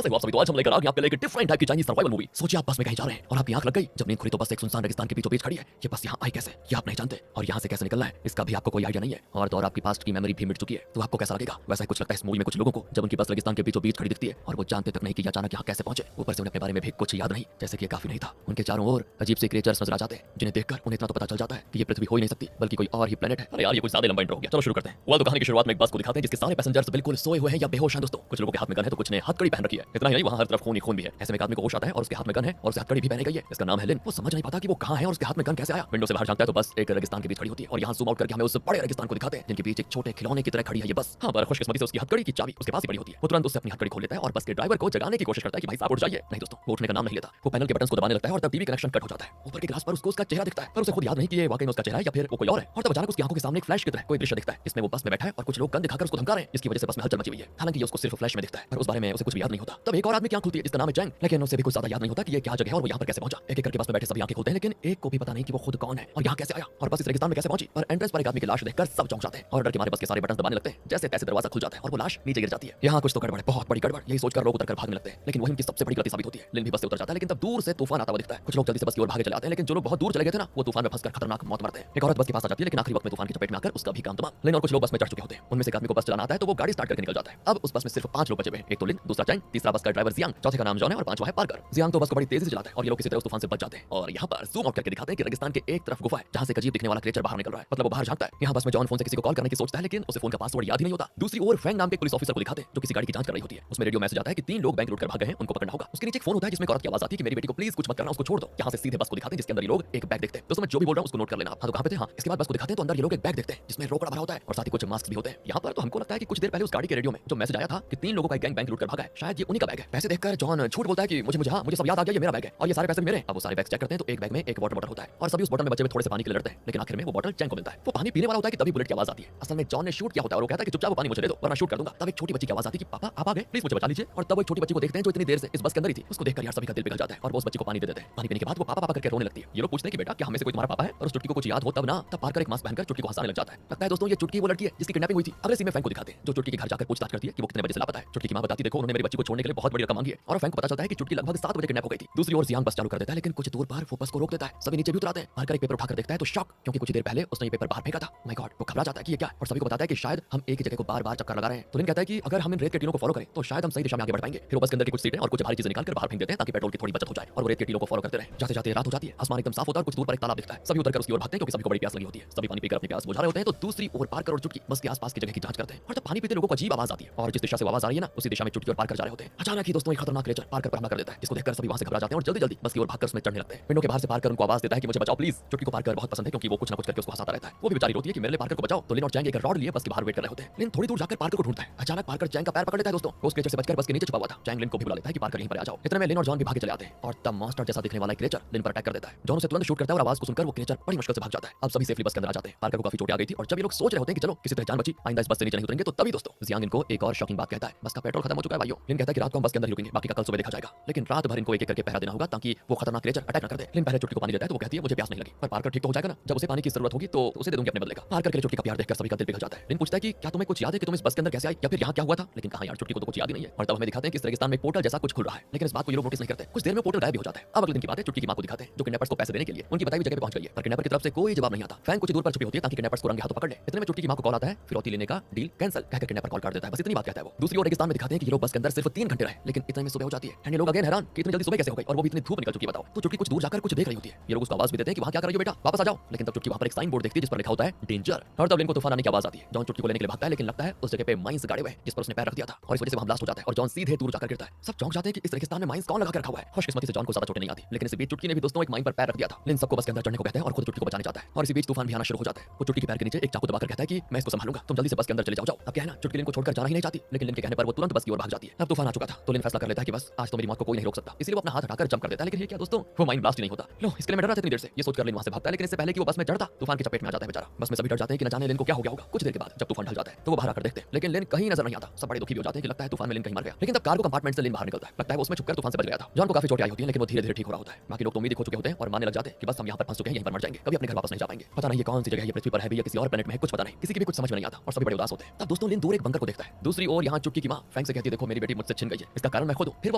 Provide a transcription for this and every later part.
कैसे हो आप सभी? तो आज हम लेकर आ गए आपके लिए एक डिफरेंट टाइप की चाइनीज सर्वाइवल मूवी। सोचिए आप बस में कहीं जा रहे हैं और आपकी आंख लग गई जब नींद खुली तो बस एक सुनसान रेगिस्तान के बीचों बीच खड़ी है। ये बस यहाँ आई कैसे, ये आप नहीं जानते, और यहाँ से कैसे निकलना है इसका भी आपको कोई आइडिया नहीं है। और तो और आपकी पास्ट की मेमोरी भी मिट चुकी है, तो आपको कैसा लगेगा? वैसा ही कुछ लगता है इस मूवी में कुछ लोगों को, जब उनकी बस रेगिस्तान के बीचों बीच खड़ी दिखती है और वो जानते तक नहीं कि अचानक यहाँ कैसे पहुंचे। ऊपर से उन्हें अपने बारे में भी कुछ याद नहीं, जैसे कि ये काफी नहीं था। उनके चारों ओर अजीब से क्रिएचर्स नजर आ जाते हैं, जिन्हें देखकर उन्हें इतना तो पता चल जाता है कि ये पृथ्वी हो ही नहीं सकती, बल्कि कोई और ही प्लेनेट है। अरे यार, ये कुछ ज्यादा लंबा इंट्रो हो गया, चलो शुरू करते हैं। तो कहानी की शुरुआत में एक बस को दिखाते हैं जिसके सारे पैसेंजर्स बिल्कुल सोए हुए हैं या बेहोश हैं दोस्तों। कुछ लोगों के हाथ में गन है तो कुछ ने हथकड़ी पहन रखी है। इतना ही नहीं, वहाँ हर तरफ खून ही खून भी है। ऐसे में एक आदमी को होश आता है और उसके हाथ में गन है और उसे हथकड़ी भी पहनी गई है। इसका नाम है लिन। वो समझ नहीं पाता कि वो कहाँ है और उसके हाथ में गन कैसे आया। विंडो से बाहर झांकता है तो बस एक रेगिस्तान के बीच खड़ी होती है और यहाँ जूम आउट करके हमें उस बड़े रेगिस्तान को दिखाते हैं जिनके बीच एक छोटे खिलौने की तरह खड़ी है ये बस। हाँ, पर खुशकिस्मती से उसकी हथकड़ी की चाबी उसके पास ही पड़ी होती है। वो तुरंत उससे अपनी हथकड़ी खोल लेता है और बस के ड्राइवर को जगाने की कोशिश करता है कि भाई साहब उठ जाइए। नहीं दोस्तों, वो उठने का नाम नहीं लेता। वो पैनल के बटन को दबाने लगता है और तब टीवी कनेक्शन कट हो जाता है। ऊपर के ग्लास पर उसको उसका चेहरा दिखता है, पर उसे खुद याद नहीं कि ये वाकई में उसका चेहरा है या फिर वो कोई और है। और तब अचानक उसकी आंखों के सामने एक फ्लैश की तरह कोई दृश्य दिखता है जिसमें वो बस में बैठा है और कुछ लोग गन दिखाकर उसको धमका रहे हैं, जिसकी वजह से बस में हलचल मची हुई है। हालांकि ये उसको सिर्फ फ्लैश में दिखता है, पर उस बारे में उसे कुछ भी याद नहीं होता। तब एक और आदमी की आंख खुलती है जिसका नाम है चैंग, लेकिन उसे भी कुछ ज्यादा याद नहीं होता कि ये क्या जगह है और वो यहाँ पर कैसे पहुंचा। एक एक करके बस में बैठे सभी आंखें खोलते हैं, लेकिन एक को भी पता नहीं कि वो खुद कौन है और यहाँ कैसे आया और बस इस रेगिस्तान में कैसे पहुंची। पर एंट्रेंस पर एक आदमी की लाश देखकर सब चौंक जाते हैं और डर के मारे बस के सारे बटन दबाने लगते हैं। जैसे तैसे दरवाजा खुल जाता है और वो लाश नीचे गिर जाती है। यहाँ कुछ तो गड़बड़ है, बहुत बड़ी गड़बड़। यही सोचकर लोग उतरकर भागने लगते हैं, लेकिन वही उनकी सबसे बड़ी गलती साबित होती है। लिन भी बस से उतर जाता है, लेकिन तब दूर से तूफान आता हुआ दिखता है। कुछ लोग जल्दी से बस की ओर भागे चले आते हैं, लेकिन जो लोग बहुत दूर चले गए थे ना, वो तूफान में फंसकर खतरनाक मौत मरते हैं। एक औरत बस के पास आ जाती है, लेकिन आखिरी वक्त में तूफान की चपेट में आकर उसका भी काम तमाम। लिन और कुछ लोग बस में चढ़ चुके होते हैं। उनमें से एक आदमी को बस चलाना आता है तो वो गाड़ी स्टार्ट करके निकल जाता है। अब उस बस में सिर्फ 5 लोग बचे हुए हैं। एक तो लिन, दूसरा चैंग, तीसरा बस का ड्राइवर जियांग, चौथे का नाम जॉन है और पांचवा है पार्कर। जियांग तो बस को बड़ी तेजी से चलाता है और ये लोग किसी तरह उस तूफान से बच जाते हैं। और यहाँ पर जूम आउट करके दिखाते हैं कि रेगिस्तान के एक तरफ गुफा है जहाँ से एक अजीब दिखने वाला क्रिएचर बाहर निकल रहा है। मतलब वो बाहर झांकता है। यहाँ बस में जॉन फोन से किसी को कॉल करने की सोचता है, लेकिन उसे फोन का पासवर्ड याद ही नहीं होता। दूसरी ओर फैंग नाम के पुलिस ऑफिसर को दिखाते हैं जो किसी गाड़ी की जांच कर रही होती है। उसमें रेडियो मैसेज आता है कि 3 लोग बैंक लूट कर भाग गए हैं, उनको पकड़ना होगा। उसके नीचे एक फोन होता है जिसमें एक औरत की आवाज आती है कि मेरी बेटी को प्लीज कुछ मत करना, उसको छोड़ दो। यहाँ से सीधे बस को दिखाते हैं जिसके अंदर ये लोग एक बैग देखते हैं। दोस्तों मैं जो भी बोल रहा हूँ उसको नोट कर लेना। हाँ, तो कहाँ पे थे? हाँ, इसके बाद बस को दिखाते हैं तो अंदर ये लोग एक बैग देखते हैं जिसमें रोकड़ा भरा होता है और साथ ही कुछ मास्क भी होते हैं। यहाँ पर तो हमको लगता है कि कुछ देर पहले उस गाड़ी के रेडियो में जो मैसेज आया था कि 3 लोगों का एक गैंग बैंक लूट कर भागा है, शायद ये उन्हीं का बैग है। पैसे देखकर जॉन झूठ बोलता है कि मुझे सब याद आ गया, ये मेरा बैग है और ये सारे पैसे भी मेरे हैं। अब वो सारे बैग चेक करते हैं तो एक बैग में एक वाटर बॉटल होता है और सभी उस बॉटल में बचे हुए थोड़े से पानी के लिए लड़ते हैं, लेकिन आखिर में वो बॉटल चैंग को मिलता है। वो पानी पीने वाला होता है कि तभी बुलेट की आवाज आती है। असल में जॉन ने शूट किया होता है और वो कहता है कि चुपचाप वो पानी मुझे दे दो वरना शूट कर दूंगा। तब एक छोटी बच्ची की आवाज आती है कि पापा आप आ गए, प्लीज मुझे बचा लीजिए। और तब वो छोटी बच्ची को देखते हैं जो इतनी देर से इस बस के अंदर ही थी। उसको देखकर यार सभी का दिल पिघल जाता है और वो उस बच्ची को पानी दे देते हैं। पानी पीने के बाद वो पापा पापा करके रोने लगती है। ये लोग पूछते हैं कि बेटा क्या हमें से कोई तुम्हारा पापा है? और उस चुटकी को कुछ याद हो तब ना, तब पार्कर एक मास्क पहनकर चुटकी को हंसाने लग जाता है। लगता है दोस्तों ये चुटकी वो लड़की है जिसकी किडनैपिंग हुई थी। अगले सीन में फैंग को दिखाते हैं जो चुटकी के घर जाकर पूछताछ करती है कि वो कितने बजे से लापता है। चुटकी की मां बताती है देखो उन्होंने मेरी बच्ची को छोड़ने के लिए बहुत बड़ी रकम मांगी है। और फैंग को पता चलता है कि चुटकी लगभग 7 बजे किडनैप हो गई थी। दूसरी ओर जियांग बस चालू कर देता है, लेकिन कुछ दूर पर वो बस को रोक देता है। सभी नीचे भी उतराते हैं। पार्कर एक पेपर उठाकर देखता है तो शॉक, क्योंकि कुछ देर पहले उसने ये पेपर बाहर फेंका था। माय गॉड, वो घबरा जाता है कि ये क्या है और सभी को बताता है कि शायद हम एक ही जगह को बार-बार चक्कर लगा रहे हैं। तो लिन कहता है कि अगर हम इन रेत के टीलों को फॉलो करें तो शायद हम सही दिशा में आगे बढ़ पाएंगे। फिर वो बस के अंदर की कुछ सीटें और कुछ भारी चीजें निकालकर बाहर फेंक देते हैं ताकि पेट्रोल की थोड़ी बचत हो जाए और वो रेत के टीलों को फॉलो करते रहे। जाते जाते रात हो जाती है। आसमान एकदम साफ होता है और कुछ दूर पर एक तालाब दिखता है। सभी उतरकर उसकी ओर भागते हैं क्योंकि सभी को बड़ी प्यास लगी होती है। सभी पानी पीकर अपनी प्यास बुझा रहे होते हैं तो दूसरी ओर पार्कर और चुटकी बस के आसपास की जगह की जांच करते हैं और तब पानी पीते लोगों को अजीब आवाज आती है और जिस दिशा से आवाज आ रही है ना उसी दिशा में चुटकी और पार्कर जा रहे होते हैं। अचानक ही दोस्तों एक खतरनाक क्रिएचर पार्कर पर हमला कर देता है जिसको देखकर सभी वहां से घबरा जाते हैं और जल्दी जल्दी बस की ओर भागकर उसमें चढ़ने लगते हैं। विंडो के बाहर से पार्कर उनको आवाज देता है कि मुझे बचाओ प्लीज। चुटकी को पार्कर बहुत पसंद है क्योंकि वो कुछ ना कुछ करके उसको हंसाता रहता है। वो भी बेचारी रोती है कि मेरे लिए पार्कर को बचाओ। तो लिन और चैंग एक रॉड लिए बस के बाहर वेट कर रहे होते हैं। लिन थोड़ी दूर जाकर पार्कर को ढूंढता है। अचानक पार्कर चैंग का पैर पकड़ लेता है दोस्तों। वो उस क्रिएचर से बचकर बस के नीचे छुपा हुआ था। चैंग लिन को भी बुला लेता है कि पार्कर यहीं पर आ जाओ। इतने में लिन और जॉन भी भागे चले आते हैं और तब मॉन्स्टर जैसा दिखने वाला क्रिएचर लिन पर अटैक कर देता है। जॉन उसे तुरंत शूट करता है और आवाज को सुनकर वो क्रिएचर बड़ी मुश्किल से भाग जाता है। अब सभी सेफली बस के अंदर आ जाते हैं। पार्कर को काफी चोट आ गई थी और जब ये लोग सोच रहे होते हैं कि चलो किसी तरह जान बची, आइंदा इस बस से नीचे नहीं उतरेंगे, तो तभी दोस्तों जियांग इनको एक और शॉकिंग बात कहता है। बस का पेट्रोल खत्म हो चुका है भाइयों। लिन कहता है कि रात को हम बस के अंदर ही रुकेंगे, बाकी का कल सुबह देखा जाएगा। लेकिन रात भर इनको एक एक करके पहरा देना होगा ताकि वो खतरनाक क्रिएचर अटैक न कर दे। लिन पहले चुटकी को पानी देता है तो वो कहती है मुझे प्यास नहीं लगी। पर पार्कर ठीक तो हो जाएगा ना, जब उसे पानी की जरूरत होगी तो उसे दे दूंगी अपने बदले का। पार्कर के लिए चुटकी का प्यार देखकर सभी का दिल पिघल जाता है। लिन पूछता है कि क्या तुम्हें कुछ याद है कि तुम इस बस के अंदर कैसे आई या फिर यहाँ क्या हुआ था? लेकिन कहाँ यार, चुटकी को तो कुछ याद ही नहीं है। और तब हमें दिखाते हैं कि इस रेगिस्तान में एक पोर्टल जैसा कुछ खुल रहा है, लेकिन इस बात को ये लोग नोटिस नहीं करते। कुछ देर में पोर्टल गायब भी हो जाता है। अब अगले दिन की बात है, चुटकी की मां को दिखाते हैं जो किडनैपर्स को पैसे देने के लिए उनकी बताई हुई जगह पे पहुंच गई है, पर किडनैपर की तरफ से कोई जवाब नहीं आता। फैंग कुछ दूर पर छुपी होती है ताकि किडनैपर्स को रंगे हाथों पकड़ ले। इतने में चुटकी की मां को कॉल आता है, फिरौती लेने का डील कैंसिल कहकर किडनैपर कॉल कर देता है। बस इतनी बात कहता है वो। दूसरी ओर रेगिस्तान में दिखाते हैं कि ये लोग बस के अंदर सिर्फ 3 घंटे रहे, लेकिन इतने में सुबह हो जाती है। एंड ये लोग अगेन हैरान कि इतनी जल्दी सुबह कैसे हो गई और वो भी इतनी धूप निकल चुकी है, बताओ। तो चुटकी कुछ दूर जाकर कुछ देख रही होती है। ये लोग उसको आवाज भी देते हैं कि वहां क्या कर रही हो बेटा, वापस आ जाओ। लेकिन तब चुटकी वहां पर एक साइन बोर्ड देखती है जिस पर लिखा होता है डेंजर। और तब लिन को तूफान आने की आवाज आती है। जॉन चुटकी को लेने के लिए भागता है, लेकिन लगता है उस जगह पे माइंस गाड़े हुए हैं जिस पर उसने पैर रख दिया था और इस वजह से वहां ब्लास्ट हो जाता है और जॉन सीधे दूर जाकर गिरता है। सब चौंक जाते हैं कि इस रेगिस्तान में माइंस कौन लगा कर रखा हुआ है। खुशकिस्मती से जॉन को ज्यादा चोटें नहीं आती, लेकिन इस बीच चुटकी ने भी दोस्तों एक माइन पर पैर रख दिया था। लिन सबको बस के अंदर चढ़ने को कहते हैं और खुद चुटकी को बचाने जाता है और इसी बीच तूफान भी आना शुरू हो जाता है। वो चुटकी के पैर के नीचे एक चाकू दबाकर कहता है कि मैं इसको संभालूंगा, तुम जल्दी से बस के अंदर चले जाओ। अब क्या है ना, चुटकी लिन को छोड़कर जाना ही नहीं चाहती, लेकिन लिन के कहने पर वो तुरंत बस की ओर भाग जाती है। अब तूफान आ चुका था तो लिन फैसला कर लेता है कि बस आज तो मेरी मौत को कोई नहीं रोक सकता, इसलिए वो अपना हाथ हटाकर जंप कर देता है। लेकिन ये क्या दोस्तों, वो माइन ब्लास्ट ही नहीं होता। लो, इसके लिए मैं डर रहा था इतनी देर से। ये सोचकर लिन वहां से भागता है, लेकिन इससे पहले कि वो बस में चढ़ता तूफान की चपेट में आ जाता है बेचारा। बस में सभी डर जाते हैं कि न जाने लिन को क्या हो गया होगा। कुछ देर के बाद जब तूफान ढल जाता है तो वो बाहर आकर देखते हैं, लेकिन लिन कहीं नजर नहीं आता। सब बड़े दुखी भी हो जाते हैं कि लगता है तूफान में लिन कहीं मर गया। लेकिन तब कार्गो कंपार्टमेंट से लिन बाहर निकलता है। लगता है वो उसमें छुपकर तूफान से बच गया था। जॉन को काफी चोटें आई होती हैं, लेकिन वो धीरे धीरे ठीक हो रहा होता है। बाकी लोग तो उम्मीद खो चुके होते हैं और मानने लग जाते हैं कि बस हम यहाँ पर फंस चुके हैं, यहीं पर मर जाएंगे, कभी अपने घर वापस नहीं जा पाएंगे। पता नहीं ये कौन सी जगह है, ये पृथ्वी पर है भी या किसी और प्लेनेट में है, कुछ पता नहीं। किसी की भी कुछ समझ में नहीं आता और सभी बड़े उदास होते हैं। तब दोस्तों लिन दूर एक बंकर को देखता है। दूसरी ओर यहाँ चुटकी की मां फैंग से कहती है देखो मेरी बेटी मुझसे छिन गई है, इसका कारण मैं खुद हूँ। फिर वो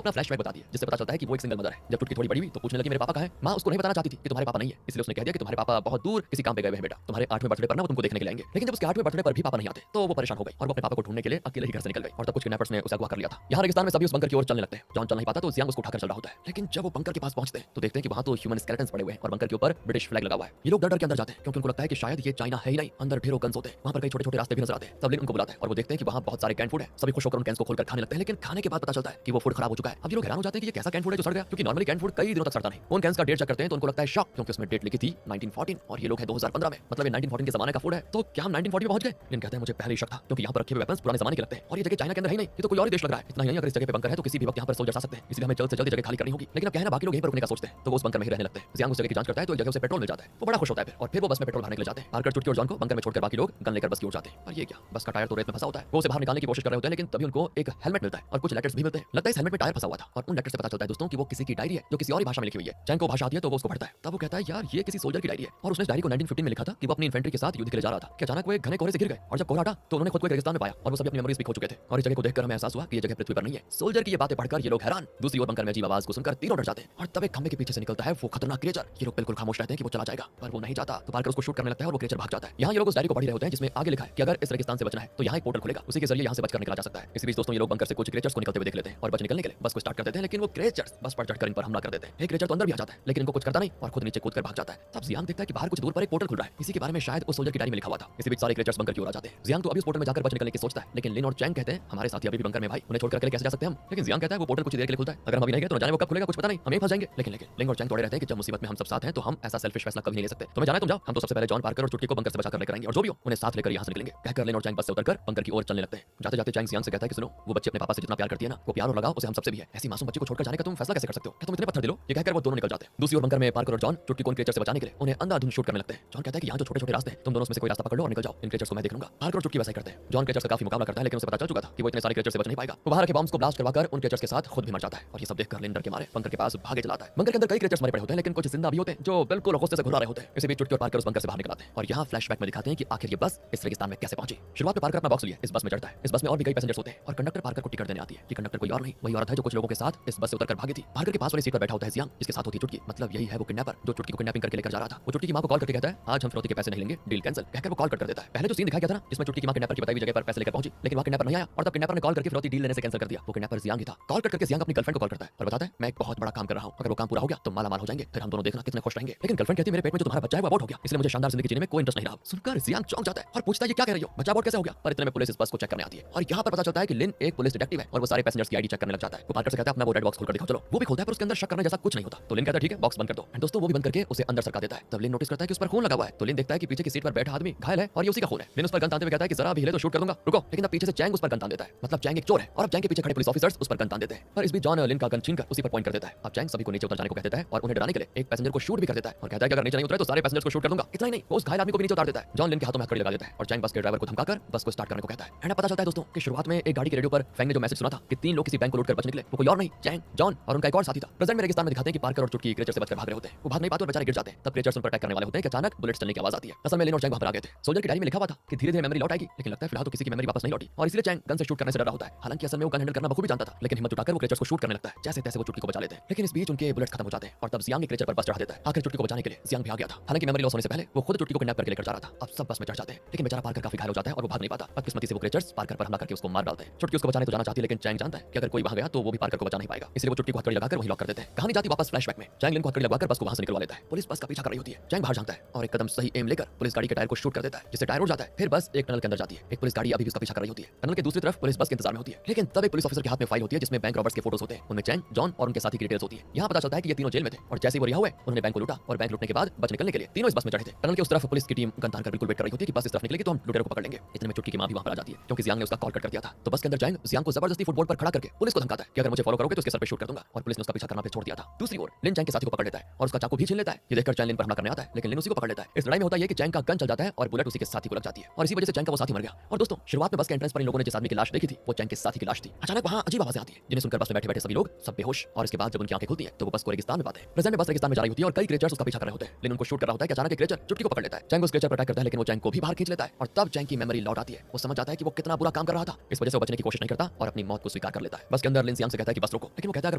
अपना फ्लैशबैक बताती है, जिससे पता चलता है कि वो एक सिंगल मदर है। जब चुटकी थोड़ी बड़ी हुई तो पूछने लगी मेरे पापा कहाँ हैं। माँ उसको नहीं बताना चाहती थी कि तुम्हारे पापा नहीं है, इसलिए उसने कह दिया कि तुम्हारे पापा बहुत दूर किसी काम पे गए हुए हैं बेटा, तुम्हारे 8वें बर्थडे पर ना वो तुमको देखने के लिए आएंगे। लेकिन जब उसके 8वें बर्थडे पर भी पापा नहीं आते तो वो परेशान हो गई और वो अपने पापा को ढूंढने के लिए अकेले ही घर से निकल गई। और तब कुछ किडनैपर्स ने उसे अगवा कर लिया था। यहाँ रेगिस्तान में सभी उस बंकर की ओर चलने लगते हैं। जॉन चल नहीं पाता तो जियांग उसको उठाकर चल रहा होता है। लेकिन जब वो बंकर के पास पहुंचते हैं तो देखते हैं कि वहां तो ह्यूमन स्केलेटन्स पड़े हुए हैं और बंकर के ऊपर ब्रिटिश फ्लैग लगा हुआ है। ये लोग डर डर के अंदर जाते हैं क्योंकि उनको लगता है कि शायद ये चाइना है ही नहीं, अंदर ढेरों गन्स होते हैं। वहां पर कई छोटे छोटे रास्ते भी नजर आते हैं। तब लिन उनको बुलाता है और वो देखते हैं कि वहां बहुत सारे कैन फूड है। सभी खुश होकर उन कैंस को खोलकर खाने लगते हैं। लेकिन खाने के बाद पता चलता है कि वो फूड खराब हो चुका है। अब ये लोग हैरान हो जाते हैं कि ये कैसा कैन फूड है जो सड़ गया, क्योंकि नॉर्मली कैन फूड कई दिनों तक सड़ता नहीं। उन कैंस का डेट चेक करते हैं तो उनको लगता है शॉक, क्योंकि उसमें डेट लिखी थी 1914 और ये लोग हैं 2015 में। मतलब ये 1914 के जमाने का फूड है। तो क्या हम 1940 में पहुंच गए? लिन कहते हैं मुझे पहले ही शक था, क्योंकि यहाँ पर रखे हुए वेपन्स पुराने जमाने के लगते हैं और ये जगह चाइना के अंदर है नहीं, ये तो कोई और ही देश लग रहा है। इतना ही नहीं, अगर इस जगह पे बंकर है तो किसी भी वक्त यहाँ पर सोल्जर्स आ सकते हैं, इसलिए हमें जल्द से जल्द जगह खाली करनी होगी। लेकिन अब क्या है ना, बाकी लोग यहीं पर रुकने का सोचते हैं तो वो उस बंकर में ही रहने लगते हैं। जियांग उस जगह की जांच करता है तो एक जगह उसे पेट्रोल मिल जाता है। वो बड़ा खुश होता है और फिर वो बस में पेट्रोल भरने के लिए जाते हैं। पार्कर, चुटकी और जॉन को बंकर में छोड़कर बाकी लोग गन लेकर बस की ओर जाते हैं। और ये क्या, बस का टायर तो रेत में फंसा होता है। वो उसे बाहर निकालने की कोशिश कर रहे होते हैं, लेकिन तभी उनको एक हेलमेट मिलता है और कुछ लेटर्स भी मिलते हैं। लगता है इस हेलमेट में टायर फंसा हुआ था और उन लेटर से पता चलता है दोस्तों कि वो किसी की डायरी है जो किसी और भाषा में लिखी हुई है। चैंग को भाषा आती है तो वो उसको पढ़ता है। तब वो कहता है यार ये किसी सोल्जर की डायरी है और उसने इस डायरी को 1915 में लिखा था कि वो अपनी इन्फेंट्री के साथ युद्ध के लिए जा रहा था कि अचानक वो एक घने कोहरे से गिर गए और जब कोहरा हटा तो उन्होंने खुद को एक रेगिस्तान में पाया और वो सभी अपनी मेमोरीज भी खो चुके थे। और इस जगह को देखकर हमें एहसास हुआ कि ये जगह पृथ्वी पर नहीं है। सोल्जर की ये बातें पढ़कर ये लोग हैरान। दूसरी ओर बंकर में अजीब आवाज को सुनकर तीनों डर जाते हैं और तब एक खंभे के पीछे से निकलता है वो खतरनाक क्रिएचर। ये लोग बिल्कुल खामोश रहते हैं कि वो चला जाएगा, पर वो नहीं जाता। तो पार्कर उसको शूट करने लगता है और वो क्रिएचर भाग जाता है। यहाँ ये लोग उस डायरी को पढ़ रहे होते हैं जिसमें आगे लिखा है कि अगर इस रेगिस्तान से बचना है तो यहाँ एक पोर्टल खुलेगा, उसी के जरिए यहाँ से बचकर निकला जा सकता है। इसी बीच दोस्तों ये लोग बंकर से कुछ क्रिएचर्स को निकलते हुए देख लेते हैं और बच निकलने के लिए बस को स्टार्ट कर देते हैं। लेकिन वो क्रिएचर्स बस पर चढ़कर इन पर हमला कर देते हैं। एक क्रिएचर तो अंदर भी आ जाता है लेकिन इनको कुछ करता नहीं और खुद नीचे कूदकर भाग जाता है। तब जियांग देखता है कि बाहर कुछ दूर पर एक पोर्टल खुल रहा है। इसी के बारे में शायद उस सोल्जर की डायरी में लिखा हुआ था। इसी बीच सारे क्रिएचर्स बंकर की ओर आ जाते हैं। जियांग तो अभी उस पोर्टल में जाकर बच निकलने की सोचता है, लेकिन लिन और चैंग कहते हैं हमारे साथी अभी भी बंकर में भाई, उन्हें छोड़कर अकेले कैसे जा सकते हैं हम। लेकिन जियांग कहता है वो पोर्टल कुछ देर के लिए खुलता है, अगर हम अभी नहीं गए तो न जाने वो कब खुलेगा, कुछ पता नहीं, हम यहीं फंस जाएंगे। लेकिन लिन और चैंग तोड़े रहते हैं कि जब मुसीबत में हम सब साथ हैं तो हम ऐसा सेल्फिश फैसला कभी नहीं ले सकते। तुम्हें जाना है तुम जाओ, हम तो सबसे पहले जॉन पार्कर और चुटकी को बंकर से बचाकर लेकर आएंगे और जो भी हो उन्हें साथ लेकर यहाँ से निकलेंगे। कहकर लिन और चैंग बस से उतरकर बंकर की ओर चलने लगते हैं। जाते जाते चैंग जियांग से कहता है कि सुनो, वो बच्चे अपने पापा से जितना प्यार करती है ना, वो प्यार और लगाव उसे हम सबसे भी है। ऐसी मासूम बच्ची को छोड़कर जाने का तुम फैसला कैसे कर सकते हो? क्या तुम इतने पत्थर दिलो? ये कहकर वो दोनों निकल जाते हैं। दूसरी ओर बंकर में पार्कर और जॉन चुटकी को क्रिएचर से बचाने के लिए उन्हें अंधाधुंध शूट करने लगते हैं। जॉन कहता है कि यहाँ जो छोटे छोटे रास्ते हैं तुम दोनों में से कोई रास्ता पकड़ लो और निकल जाओ, इन क्रिएचर्स को मैं देख लूंगा। पार्कर और चुटकी वैसा ही करते हैं। जॉन क्रिएचर्स का काफी मुकाबला करता है लेकिन उसे पता चल चुका था कि वो इतने सारे क्रिएचर्स से बच नहीं पाएगा। वो बाहर के बॉम्ब्स को ब्लास्ट करवाकर उन क्रिएचर्स के साथ खुद भी मर जाता है और ये सब देखकर लिन डर के मारे बंकर के पास भागे चलाता है। बंकर के अंदर कई क्रिएचर्स मरे पड़े होते हैं लेकिन कुछ जिंदा भी होते हैं जो बिल्कुल गुस्से से घुला रहे होते हैं। इसी बीच चुटकी और पार्कर उस बंकर से बाहर निकल आते हैं और यहाँ फ्लैशबैक में दिखाते हैं कि आखिर ये बस इस रेगिस्तान में कैसे पहुंची। शुरुआत में पार्कर अपना बॉक्स लिए इस बस में चढ़ता है। इस बस में और भी कई पैसेंजर्स होते हैं और कंडक्टर पार्कर को टिकट देने आती है। ये कंडक्टर कोई और नहीं, वही औरत है जो कुछ लोगों के साथ इस बस से उतरकर भागी थी। पार्कर के पास वाली सीट पर बैठा होता है जियांग, जिसके साथ होती है चुटकी। मतलब यही है वो किडनैपर जो चुटकी को किडनैपिंग करके लेकर जा रहा था। वो चुटकी की मां को कॉल करके कहता है आज हम फिरौती के पैसे नहीं लेंगे, डील कैंसिल। कहकर वो कॉल कट कर देता है। पहले जो सीन दिखाया गया था ना जिसमें चुटकी की मां किडनैपर की बताई हुई जगह पर पैसे लेकर पहुंची, लेकिन वहां किडनैपर नहीं आया और तब किडनैपर ने कॉल करके फिरौती डील लेने से कैंसिल कर दिया। वो किडनैपर जियांग ही था। कॉल कट करके जियांग अपनी गर्लफ्रेंड को कॉल करता है और बताता है मैं एक बहुत बड़ा काम कर रहा हूं, अगर वो काम पूरा हो गया तो माला माल हो जाएंगे, फिर हम दोनों देखना कितने खुश रहेंगे। लेकिन गर्लफ्रेंड कहती है मेरे पेट में जो तुम्हारा बच्चा है वो अबॉर्ट हो गया, इसलिए मुझे शानदार जिंदगी जीने में कोई इंटरेस्ट नहीं रहा। सुनकर जियांग चौंक जाता है और पूछता है ये क्या कह रही हो, बच्चा अबॉर्ट कैसे हो गया? पर इतने में पुलिस इस बस को चेक करने आती है और यहाँ पर पता चलता है कि लिन एक पुलिस डिटेक्टिव है और वो सारे पैसेंजर्स की आईडी चेक करने लग जाता है। वो पार्कर से कहता है अपना वो रेड बॉक्स खोलकर दिखाओ। चलो वो भी खोलता है पर उसके अंदर शक करने जैसा कुछ नहीं होता। तो लिन कहता है ठीक है बॉक्स बंद कर दो। एंड दोस्तों वो भी बंद करके उसे अंदर सरका देता है। तब लिन नोटिस करता है कि उस पर खून लगा हुआ है। तो लिन देखता है कि पीछे की सीट पर बैठा आदमी घायल है और ये उसी का खून है। लिन उस पर गन तानते हुए कहता है कि जरा भी हिले तो शूट कर दूंगा, रुको। लेकिन अब पीछे से चैंग उस पर गन तान देता है। मतलब चैंग एक चोर है और अब चैंग के पीछे खड़े पुलिस ऑफिसर्स उस पर गन तान देते हैं। पर इस बीच जॉन लिन का गन छीनकर उसी पर पॉइंट कर देता है। अब चैंग सभी को नीचे उतर जाने को कह देता है और उन्हें डराने के लिए एक पैसेंजर को शूट भी कर देता है और कहता है कि अगर नीचे नहीं उतरे तो सारे पैसेंजर्स को शूट कर दूंगा। इतना ही नहीं, वो उस घायल आदमी को भी नीचे उतार देता है। जॉन लिन के हाथों में हथकड़ी लगा देता है और चैंग बस के ड्राइवर को धमकाकर बस को स्टार्ट करने को कहता है। एंड पता चलता है दोस्तों कि शुरुआत में एक गाड़ी के रेडियो पर फैंग ने जो मैसेज सुना था कि 3 लोग किसी बैंक को लूट कर बच निकले, वो कोई और नहीं चैंग, जॉन और उनका एक और साथी था। प्रेजेंट में रेगिस्तान में दिखाते हैं कि पार्कर और चुटकी क्रिएचर से बचकर भाग रहे होते हैं। वो भाग नहीं पाते और बेचारे गिर जाते हैं। तब क्रिएचर्स उन पर अटैक करने वाले होते हैं कि अचानक बुलेट चलने की आवाज आती है। असल में लिन और चैंग वहां पर आ गए थे। सोल्जर की डायरी में लिखा हुआ था कि धीरे धीरे मेमोरी लौट आएगी, लेकिन लगता है फिलहाल तो किसी की मेमोरी वापस नहीं लौटी और इसलिए चैंग गन से शूट करने से डरा होता है। हालांकि असल में वो गन हैंडल करना बखूबी जानता था, लेकिन हिम्मत जुटाकर वो क्रिएचर्स को शूट करने लगता है। जैसे तैसे वो चुटकी को बचा लेते हैं, लेकिन इस बीच उनके बुलेट्स खत्म हो जाते हैं और तब जियांग क्रिएचर पर बस चढ़ा देता है। आखिर चुटकी को बचाने के लिए जियांग भी आ गया था। हालांकि मेमोरी लॉस होने से पहले वो खुद चुटकी को किडनैप करके लेकर जा रहा था। अब सब बस में चढ़ जाते हैं, लेकिन बेचारा पार्कर काफी घायल हो जाता है और वो भाग नहीं पाता। बदकिस्मती से वो क्रिएचर्स पार्कर पर हमला करके उसको मार डालते हैं। चुटकी उसको बचाने तो जाना चाहती है, लेकिन चैंग जानता है कि अगर कोई वहां गया तो वो भी पार्कर को बचा नहीं पाएगा, इसलिए वो चुटकी को हथकड़ी लगाकर वहीं लॉक कर देते हैं। कहानी जाती वापस फ्लैशबैक में। चैंग लिन को हथकड़ी लगवाकर बस को वहां से निकलवा लेता है। पुलिस बस का पीछा कर रही होती है। चैंग बाहर झांकता है और एक कदम सही एम लेकर पुलिस गाड़ी के टायर को शूट कर देता है, जिससे टायर उड़ जाता है। फिर बस एक टनल के अंदर जाती है। एक पुलिस गाड़ी अभी भी उसका पीछा कर रही होती है। टनल के दूसरी तरफ पुलिस बस के इंतजार में होती है, लेकिन तब एक पुलिस ऑफिसर के हाथ में फाइल होती है जिसमें बैंक रॉबर्स के फोटोज होते हैं। उनमें चैंग, जॉन और उनके साथी की डिटेल्स होती है। यहाँ पता चलता है कि ये तीनों जेल में थे और जैसे ही वो रिहा हुए उन्होंने बैंक को लूटा और बैंक लूटने के बाद बच निकलने के लिए तीनों इस बस में चढ़े थे। टनल के उस तरफ पुलिस की टीम गन तान कर बिल्कुल वेट कर रही होती है कि बस इस तरफ निकलेगी तो हम लुटेरों को पकड़ लेंगे। इतने में चुटकी की मां भी वहां पर आ जाती है क्योंकि जियांग ने उसका कॉल कट कर दिया था। तो बस के अंदर चैंग जियांग को जबरदस्ती फुटबॉल पर खड़ा करके पुलिस को धमकाता है कि अगर मुझे फॉलो करोगे तो उसके सर पे शूट कर दूंगा और पुलिस ने उसका पीछा करना फिर छोड़ दिया था। दूसरी ओर लिन चैंग के साथी को पकड़ लेता है और उसका चाकू भी छीन लेता है। ये देखकर चैंग लिन पर हमला करने आता है, लेकिन लिन उसी को पकड़ लेता है। इस लड़ाई में होता है कि चैंग का गन चल जाता है और बुलेट उसी के साथी को लग जाती है और इसी वजह से चैंग का वो साथी मर गया। और दोस्तों शुरुआत में बस के एंट्रेंस पर इन लोगों ने जिस आदमी की लाश देखी थी वो चैंग के साथी की लाश थी। अचानक वहां अजीब आवाजें आती है जिन्हें सुनकर बस में बैठे बैठे सभी लोग सब बेहोश और इसके बाद जब उनकी आंखें खुलती हैं तो वो बस को रेगिस्तान में पाते हैं। प्रेजेंट में बस रेगिस्तान में जा रही होती है और कई क्रिएचर्स उसका पीछा कर रहे होते हैं। लिन उनको शूट कर रहा होता है कि अचानक एक क्रिएचर चुटकी को पकड़ लेता है। चैंग उस क्रिएचर पर अटैक करता है, लेकिन वो चैंग को भी बाहर खींच लेता है और तब चैंग की मेमोरी लौट आती है। वो समझ जाता है कि वो कितना बुरा काम कर रहा था। इस वजह से वो बचने की कोशिश नहीं करता और अपनी मौत को स्वीकार कर लेता है। बस के अंदर लिन सियांग से कहता है कि बस रोको, लेकिन वो कहता है अगर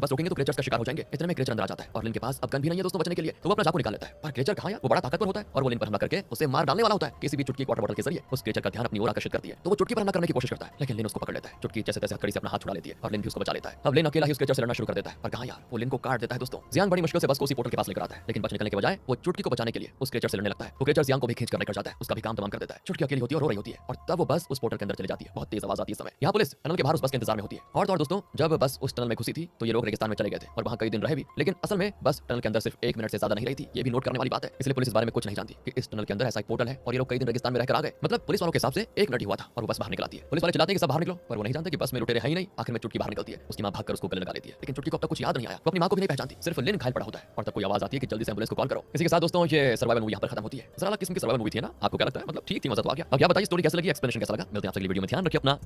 बस रोकेंगे तो क्रेचर्स का शिकार हो जाएंगे। इतने में क्रेचर अंदर आ जाता है और लिन के पास अब गन भी नहीं है दोस्तों बचने के लिए, तो वो अपना चाकू निकाल लेता है। पर क्रेचर कहां है, वो बड़ा ताकतवर होता है और वो लिन पर हमला करके उसे मार डालने वाला होता है। किसी भी चुटकी वाटर बॉटल के जरिए उस क्रेचर का ध्यान अपनी ओर आकर्षित करती है, तो वो चुटकी पर हमला करने की कोशिश करता है, लेकिन लिन उसको पकड़ लेता है। चुटकी जैसे तैसे हथकड़ी से अपना हाथ छुड़ा लेती है और लिन भी उसको बचा लेता है। अब लिन अकेला ही उस क्रेचर से लड़ना शुरू कर देता है, पर कहां यार, वो लिन को काट देता है दोस्तों। जियांग बड़ी मुश्किल से बस को उसी पोर्टल के पास लेकर आता है, लेकिन बच निकलने के बजाय वो चुटकी को बचाने के लिए उस क्रेचर से लड़ने लगता है। वो क्रेचर जियांग को भी खींच कर लेकर जाता है, उसका भी काम तमाम कर देता है। चुटकी अकेली होती है और रो रही होती है, और तब वो बस उस पोर्टल के अंदर चली जाती है। बहुत तेज आवाज आती है इस समय। यहाँ पुलिस टनल के बाहर उस बस के इंतजार में होती है। और तो और दोस्तों, जब बस उस टनल में घुसी थी तो ये लोग रेगिस्तान में चले गए थे और वहां कई दिन रहे भी, लेकिन असल में बस टनल के अंदर सिर्फ 1 मिनट से ज्यादा नहीं रही थी। ये भी नोट करने वाली बात है, इसलिए पुलिस इस बारे में कुछ नहीं जानती कि इस टनल के अंदर ऐसा एक पोर्टल है और ये लोग कई दिन रेगिस्तान में रहकर आ गए। मतलब पुलिस वालों के हिसाब से 1 मिनट ही हुआ था और वो बस बाहर निकलाती है। पुलिस वाले चिल्लाते हैं कि सब बाहर निकलो, पर वो नहीं जानते कि बस में लुटेरे है ही नहीं। आखिर में चुटकी बाहर निकलती है, उसकी मां भागकर उसको गले लगा लेती है, लेकिन चुटकी को अब तक कुछ याद नहीं आया। वो अपनी मां को भी नहीं पहचानती, सिर्फ लिन घायल पड़ा होता है और तब कोई आवाज आती है कि जल्दी से एम्बुलेंस को कॉल करो। इसी के साथ दोस्तों ये सर्वाइवल मूवी यहाँ पर खत्म होती है। जरा अलग किस्म की सर्वाइवल मूवी थी ना, आपको क्या लगता है? मतलब ठीक थी, मजा तो आ गया। अब क्या बताइए स्टोरी कैसे लगी, एक्सप्लेनेशन कैसा लगा? मिलते हैं आपसे अगली वीडियो में, ध्यान रखिए अपना।